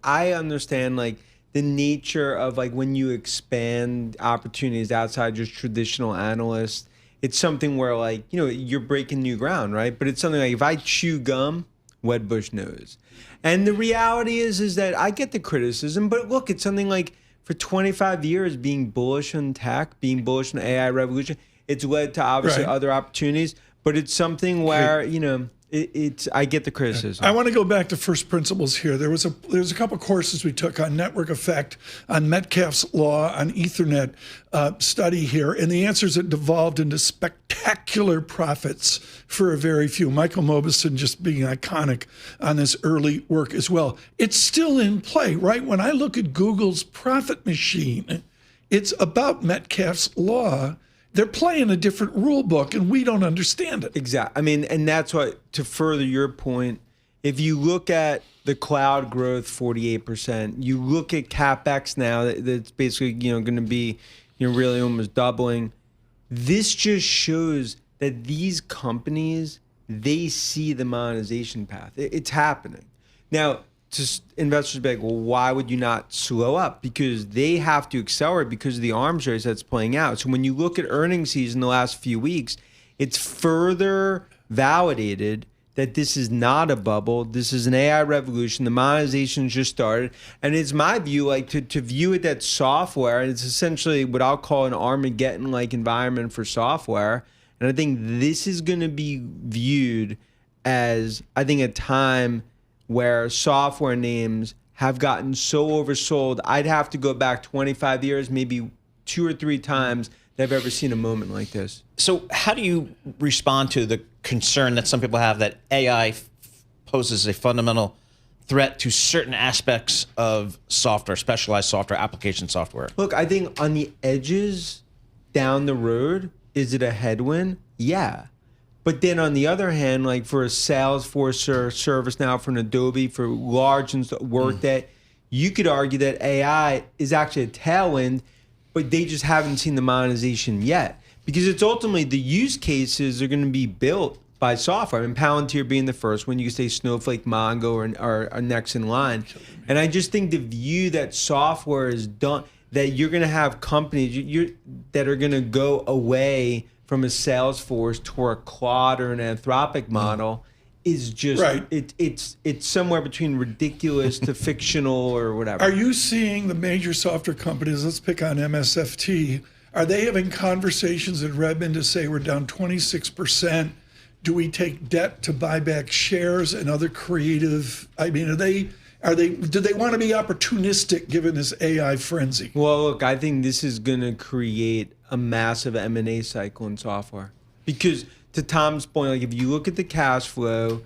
I understand like the nature of like when you expand opportunities outside just traditional analysts, it's something where like, you're breaking new ground, right? But it's something like if I chew gum, Wedbush knows. And the reality is that I get the criticism, but look, it's something like for 25 years being bullish on tech, being bullish on AI revolution, it's led to obviously Right. other opportunities, but it's something where, it's I get the criticism. I want to go back to first principles here. There's a couple courses we took on network effect, on Metcalfe's law, on Ethernet study here, and the answers that devolved into spectacular profits for a very few. Michael Mauboussin just being iconic on this early work as well. It's still in play, right? When I look at Google's profit machine, it's about Metcalfe's law. They're playing a different rule book, and we don't understand it. Exactly. I mean, and that's what, to further your point, if you look at the cloud growth, 48%, you look at capex now, that's basically, going to be, really almost doubling. This just shows that these companies, they see the monetization path. It's happening. Now, investors be like, well, why would you not slow up? Because they have to accelerate because of the arms race that's playing out. So when you look at earnings season the last few weeks, it's further validated that this is not a bubble. This is an AI revolution. The monetization just started. And it's my view, like to view it that software, and it's essentially what I'll call an Armageddon-like environment for software. And I think this is going to be viewed as, I think, a time where software names have gotten so oversold. I'd have to go back 25 years, maybe 2 or 3 times that I've ever seen a moment like this. So how do you respond to the concern that some people have that AI poses a fundamental threat to certain aspects of software, specialized software, application software? Look, I think on the edges down the road, is it a headwind? Yeah. But then on the other hand, like for a Salesforce or ServiceNow, for an Adobe, for large work that you could argue that AI is actually a tailwind, but they just haven't seen the monetization yet. Because it's ultimately the use cases are going to be built by software. I mean, Palantir being the first one, you could say Snowflake, Mongo are next in line. And I just think the view that software is done, that you're going to have companies that are going to go away from a Salesforce to a Claude or an Anthropic model is just, right. It's somewhere between ridiculous to fictional or whatever. Are you seeing the major software companies, let's pick on MSFT, are they having conversations at Redmond to say we're down 26%? Do we take debt to buy back shares and other creative, I mean, do they want to be opportunistic given this AI frenzy? Well, look, I think this is going to create a massive M&A cycle in software. Because to Tom's point, like if you look at the cash flow,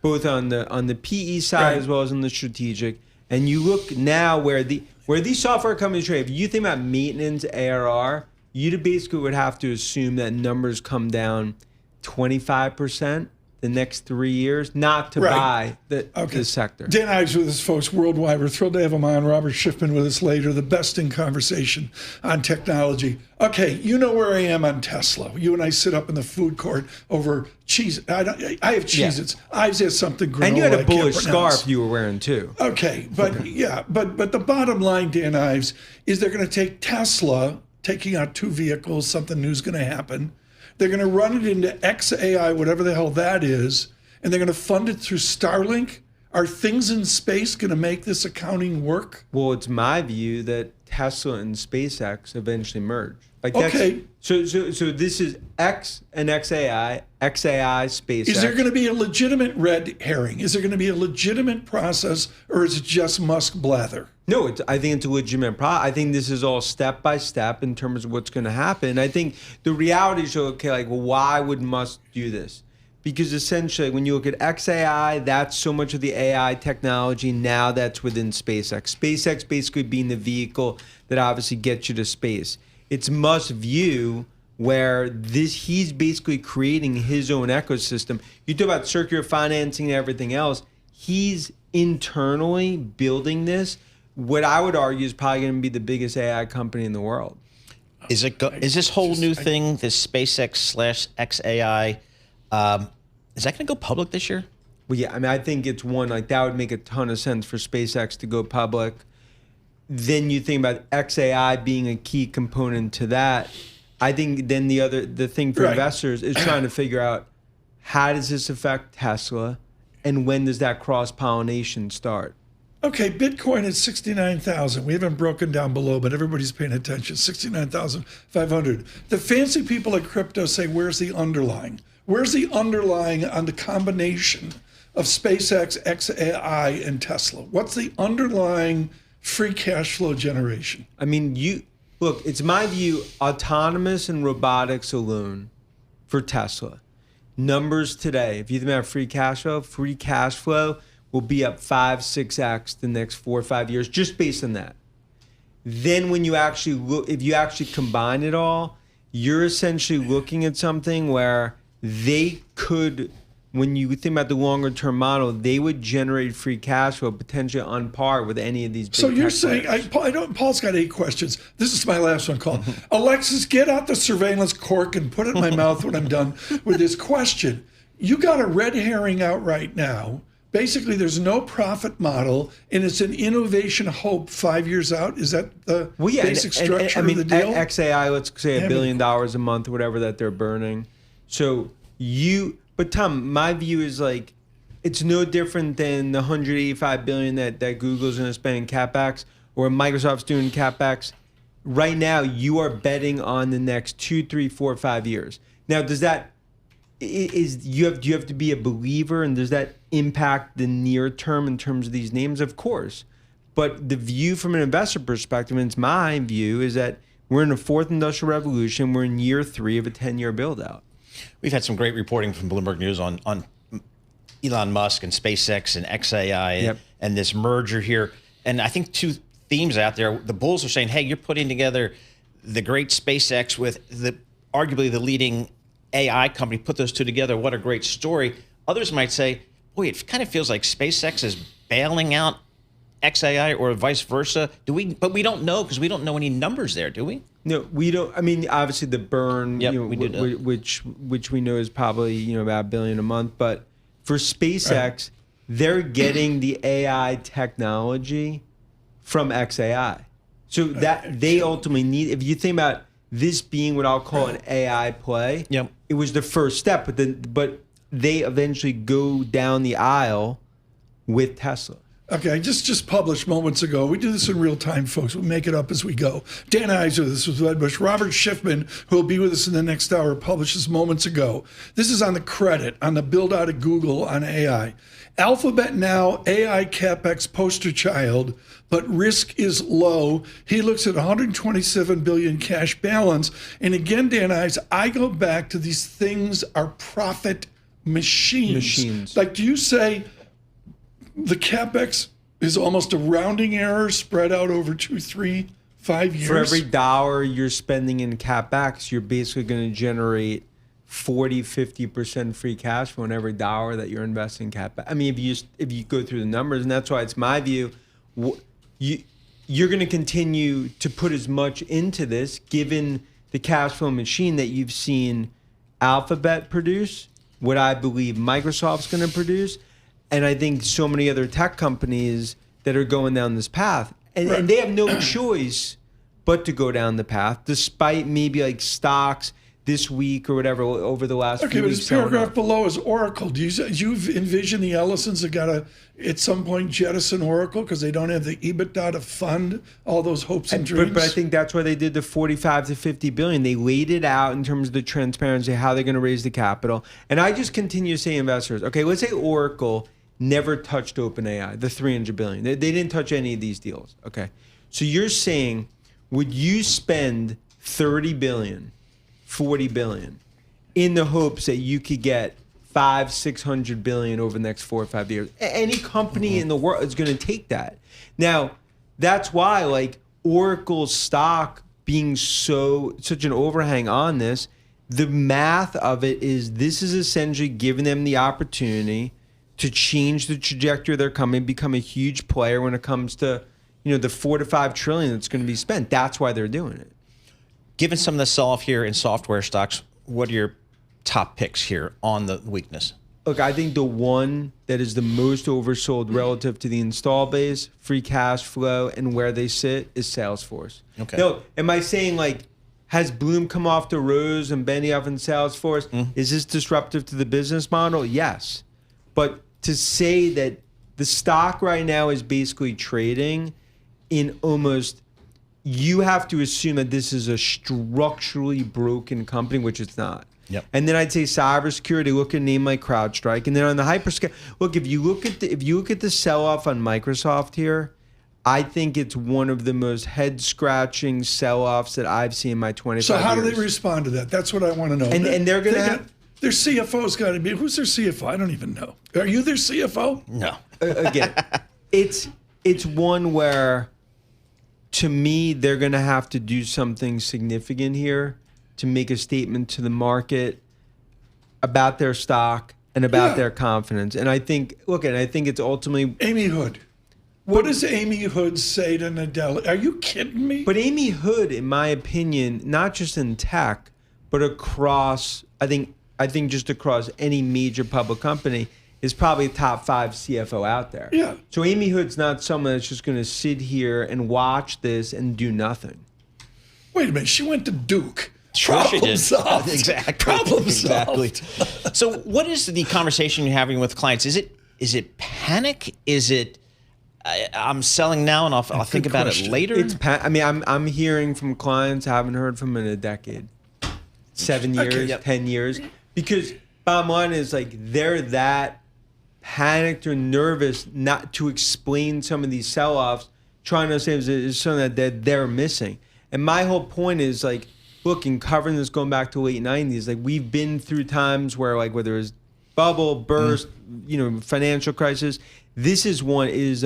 both on the PE side as well as on the strategic, and you look now where these software companies trade, if you think about maintenance ARR, you basically would have to assume that numbers come down 25% the next 3 years, not to buy the sector. Dan Ives with us, folks, worldwide. We're thrilled to have him on. Robert Schiffman with us later, the best in conversation on technology. Okay, you know where I am on Tesla. You and I sit up in the food court over cheese. I have Cheez-Its. Ives has something granola. And you had a I can't bullish pronounce. scarf you were wearing too. Okay, but but the bottom line, Dan Ives, is they're going to take Tesla, taking out 2 vehicles, something new's going to happen. They're going to run it into XAI, whatever the hell that is, and they're going to fund it through Starlink. Are things in space going to make this accounting work? Well, it's my view that Tesla and SpaceX eventually merge. Like okay. So this is X and XAI, XAI, SpaceX. Is there going to be a legitimate red herring? Is there going to be a legitimate process, or is it just Musk blather? No, I think it's a legitimate process. I think this is all step by step in terms of what's going to happen. I think the reality is, okay, like, well, why would Musk do this? Because essentially, when you look at XAI, that's so much of the AI technology now that's within SpaceX. SpaceX basically being the vehicle that obviously gets you to space. It's Musk's view where he's basically creating his own ecosystem. You talk about circular financing and everything else. He's internally building this. What I would argue is probably going to be the biggest AI company in the world. Is this whole new thing, this SpaceX/XAI, is that going to go public this year? Well, yeah, I mean, I think it's one, like that would make a ton of sense for SpaceX to go public. Then you think about XAI being a key component to that. I think then the thing for investors is trying to figure out how does this affect Tesla and when does that cross-pollination start? Okay, Bitcoin is 69,000. We haven't broken down below, but everybody's paying attention. 69,500. The fancy people at crypto say, where's the underlying? Where's the underlying on the combination of SpaceX, XAI, and Tesla? What's the underlying free cash flow generation? I mean, look, it's my view, autonomous and robotics alone for Tesla. Numbers today, if you think about free cash flow will be up 5-6x the next 4 or 5 years, just based on that. Then when you actually look, if you actually combine it all, you're essentially looking at something where they could, when you think about the longer term model, they would generate free cash flow potentially on par with any of these big So you're tech saying, players. Paul's got 8 questions. This is my last one, call. Alexis, get out the surveillance cork and put it in my mouth when I'm done with this question. You got a red herring out right now. Basically, there's no profit model, and it's an innovation hope 5 years out. Is that the basic structure of the deal? XAI, let's say $1 billion a month, whatever that they're burning. So but Tom, my view is like, it's no different than the $185 billion that Google's going to spend in capex or Microsoft's doing capex. Right now, you are betting on the next 2, 3, 4, 5 years. Now, do you have to be a believer, and does that impact the near term in terms of these names? Of course. But the view from an investor perspective, and it's my view, is that we're in the 4th industrial revolution. We're in year 3 of a 10-year build out. We've had some great reporting from Bloomberg News on Elon Musk and SpaceX and XAI and this merger here. And I think 2 themes out there. The bulls are saying, hey, you're putting together the great SpaceX with arguably the leading AI company. Put those 2 together. What a great story. Others might say, boy, it kind of feels like SpaceX is bailing out XAI or vice versa. But we don't know because we don't know any numbers there, do we? No, we don't. I mean, obviously the burn, we do know. which we know is probably about $1 billion a month. But for SpaceX, they're getting the AI technology from XAI, so that they ultimately need. If you think about this being what I'll call an AI play, it was the first step, but they eventually go down the aisle with Tesla. Okay, I just published moments ago. We do this in real time, folks. We make it up as we go. Dan Ives with us with Wedbush. Robert Schiffman, who will be with us in the next hour, publishes moments ago. This is on the credit, on the build out of Google on AI. Alphabet now, AI capex poster child, but risk is low. He looks at 127 billion cash balance. And again, Dan Ives, I go back to these things are profit machines. Like, do you say the capex is almost a rounding error spread out over 2, 3, 5 years? For every dollar you're spending in capex, you're basically going to generate 40-50% free cash flow on every dollar that you're investing in capex. I mean, if you go through the numbers, and that's why it's my view, you're going to continue to put as much into this, given the cash flow machine that you've seen Alphabet produce, what I believe Microsoft's going to produce, and I think so many other tech companies that are going down this path. And they have no choice but to go down the path, despite maybe like stocks this week or whatever over the last few weeks. Okay, but his paragraph below is Oracle. Do you envision the Ellisons have got to, at some point, jettison Oracle because they don't have the EBITDA to fund all those hopes and dreams? But I think that's why they did the 45 to 50 billion. They laid it out in terms of the transparency, how they're going to raise the capital. And I just continue to say investors, okay, let's say Oracle never touched OpenAI, the 300 billion. They didn't touch any of these deals. Okay. So you're saying, would you spend 30 billion, 40 billion in the hopes that you could get 500-600 billion over the next 4 or 5 years? Any company in the world is going to take that. Now, that's why like Oracle's stock being such an overhang on this, the math of it is this is essentially giving them the opportunity to change the trajectory of their company, become a huge player when it comes to, the 4 to 5 trillion that's going to be spent. That's why they're doing it. Given some of the sell-off here in software stocks, what are your top picks here on the weakness? look, I think the one that is the most oversold relative to the install base, free cash flow, and where they sit is Salesforce. Okay. No, am I saying like, has Bloom come off the rose and Benioff and Salesforce? Is this disruptive to the business model? Yes. But to say that the stock right now is basically trading in almost, you have to assume that this is a structurally broken company, which it's not. Yep. And then I'd say cybersecurity. Look at a name like CrowdStrike, and then on the hyperscale. Look, if you look at the sell-off on Microsoft here, I think it's one of the most head-scratching sell-offs that I've seen in my 25 years. So how do they respond to that? That's what I want to know. And they're going to have... Their CFO's got to be... Who's their CFO? I don't even know. Are you their CFO? No. Again, it's one where, to me, they're going to have to do something significant here to make a statement to the market about their stock and about their confidence. And I think, it's ultimately... Amy Hood. What does Amy Hood say to Nadella? Are you kidding me? But Amy Hood, in my opinion, not just in tech, but across, I think just across any major public company, is probably a top 5 CFO out there. Yeah. So Amy Hood's not someone that's just going to sit here and watch this and do nothing. Wait a minute. She went to Duke. Sure she did. Solved. Exactly. Problem Exactly. solved. So what is the conversation you're having with clients? Is it panic? Is it I'm selling now and I'll think about it later? I'm hearing from clients I haven't heard from in a decade. 7 years, Okay, yep. 10 years. Because bottom line is like they're that panicked or nervous not to explain some of these sell-offs, trying to say is something that they're missing. And my whole point is like, look, in covering this going back to the late 90s, like we've been through times where like whether it's bubble, burst, financial crisis, this is one, it's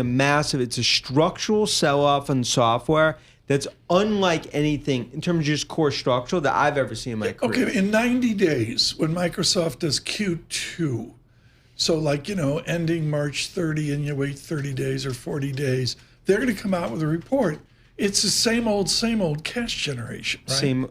a structural sell-off on software that's unlike anything in terms of just core structural that I've ever seen in my career. Okay, in 90 days, when Microsoft does Q2, so like, ending March 30 and you wait 30 days or 40 days, they're going to come out with a report. It's the same old cash generation, right?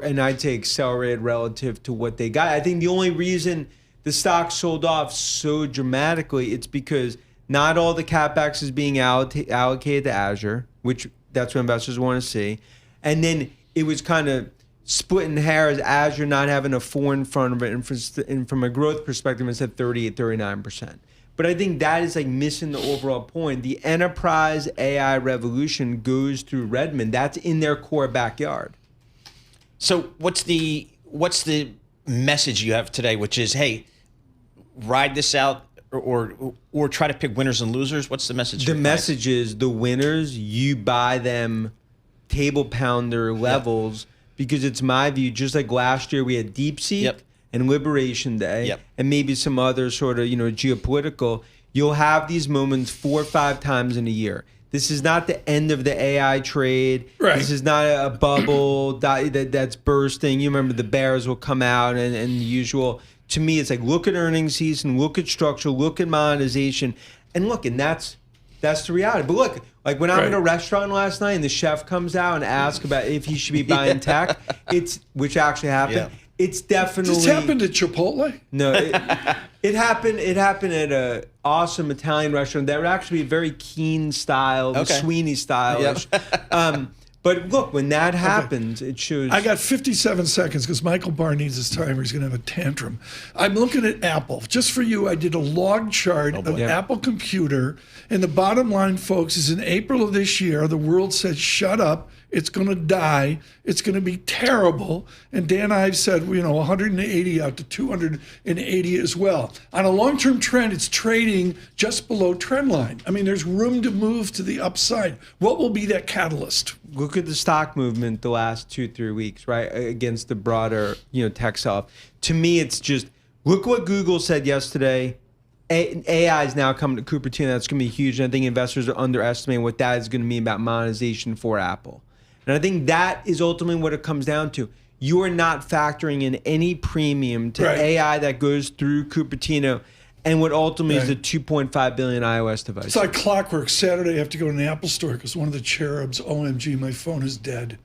And I'd say accelerated relative to what they got. I think the only reason the stock sold off so dramatically, it's because not all the capex is being allocated to Azure, which that's what investors want to see. And then it was kind of split in hairs, Azure not having a 4 in front of it. And from a growth perspective, it's at 38, 39%. But I think that is like missing the overall point. The enterprise AI revolution goes through Redmond. That's in their core backyard. So what's the message you have today, which is, hey, ride this out or try to pick winners and losers? What's the message? The message is the winners, you buy them table pounder levels because it's my view, just like last year we had DeepSeek and Liberation Day and maybe some other sort of, geopolitical, you'll have these moments 4 or 5 times in a year. This is not the end of the AI trade. Right. This is not a bubble that's bursting. You remember the bears will come out and the usual. To me, it's like look at earnings season, look at structure, look at monetization, and that's the reality. But look, like when I'm in a restaurant last night and the chef comes out and asks about if he should be buying tech, which actually happened. Yeah. It's definitely. This happened at Chipotle? No, it happened. It happened at an awesome Italian restaurant that would actually be very Keen style, Sweeney style. But look, when that happens, it shows. I got 57 seconds because Michael Barr needs his timer. He's going to have a tantrum. I'm looking at Apple. Just for you, I did a log chart of Apple Computer. And the bottom line, folks, is in April of this year, the world said, shut up. It's going to die. It's going to be terrible. And Dan Ives said, 180 out to 280 as well. On a long-term trend, it's trading just below trend line. I mean, there's room to move to the upside. What will be that catalyst? Look at the stock movement the last 2-3 weeks, right, against the broader, tech sell-off. To me, it's just look what Google said yesterday. AI is now coming to Cupertino. That's going to be huge. And I think investors are underestimating what that is going to mean about monetization for Apple. And I think that is ultimately what it comes down to. You are not factoring in any premium to AI that goes through Cupertino and what ultimately is the 2.5 billion iOS device. It's like clockwork. Saturday, I have to go to the Apple store because one of the cherubs, OMG, my phone is dead.